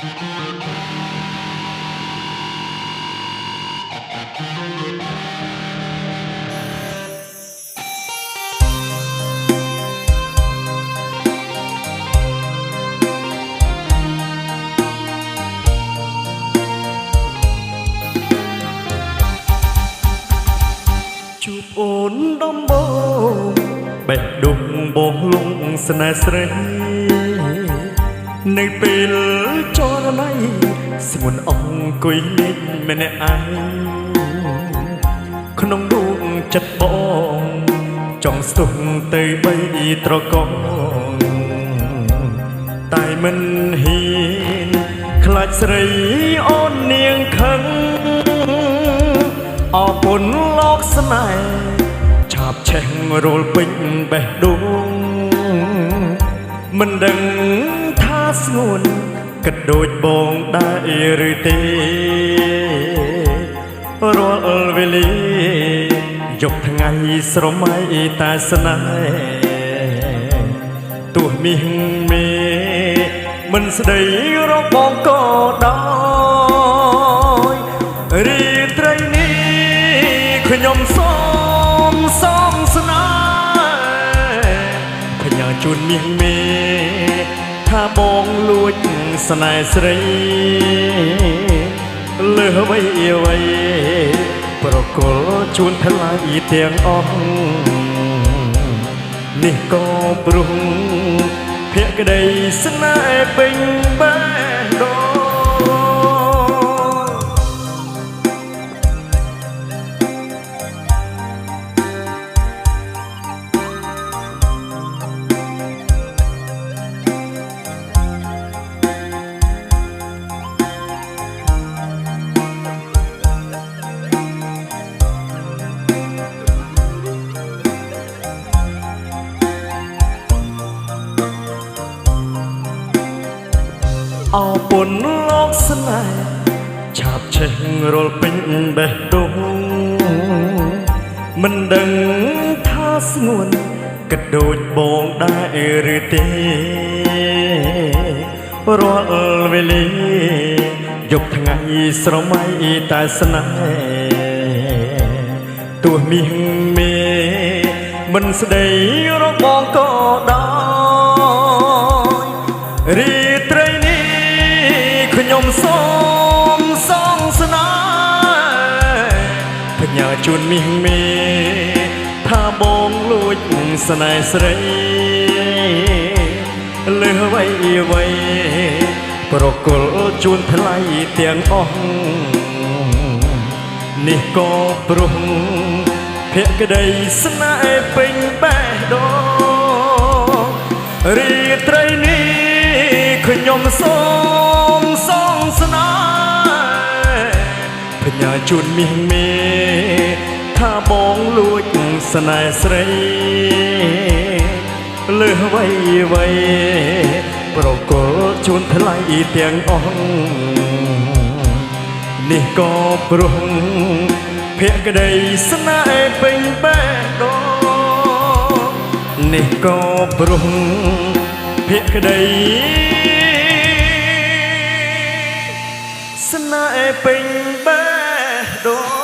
ជួបអូនដំបូងបេះដូងបោះលងស្នេហ៍ស្រីនៅពេលចរណៃស្ងួនអង្គុយលេងម្នាក់ឯងក្នុងដួងចិត្តបងចង់ស្ទុះទៅបីត្រកងតែមិនហ៊ានខ្លាចស្រីអូននាងខឹងអរគុណលោកស្នេហ៍ឆាបឆេះរលពេញបេះដូងមិនដឹងថាស្ងួនគិតដូចបងដែរឬទេរាល់វេលាយកថ្ងៃស្រមៃតែស្នេហ៍ទោះមាសមេមិនស្ដីរកបងក៏ដោយរីត្រីនេះខ្ញុំសូមស្នេហ៍ផ្ញើជូនមាសមេថាបងលួចស្នេហ៍ស្រីលើអ្វីប្រគល់ជូនថ្លៃទាំងអស់នេះក៏ព្រោះភក្តីស្នេហ៍ពេញបេះដូងអរគុណលោកស្នេហ៍ឆាបឆេះរលពេញបេះដូងមិនដឹងថាស្ងួនគិតដូចបងដែរឬទេរាល់វេលាយកថ្ងៃស្រមៃតែស្នេហ៍ទោះមាសមេមិនស្ដីរកបងក៏ដោយរីត្រីនេះខ្ញុំសូមស្នេហ៍ផ្ញើជូនមាសមេថាបងលួចស្នេហ៍ស្រីលើអ្វីប្រគល់ជូនថ្លៃទាំងអស់នេះក៏ព្រោះភក្តីស្នេហ៍ពេញបេះដូងរីត្រីនេះខ្ញុំសូមស្នេហ៍ផ្ញើជូនមាសមេថាបងលួចស្នេហ៍ស្រីលើអ្វីប្រគល់ជូនថ្លៃទាំងអស់នេះក៏ព្រោះភក្តីស្នេហ៍ពេញបេះដូងនេះក៏ព្រោះភក្តីស្នេហ៍ពេញបេះដូង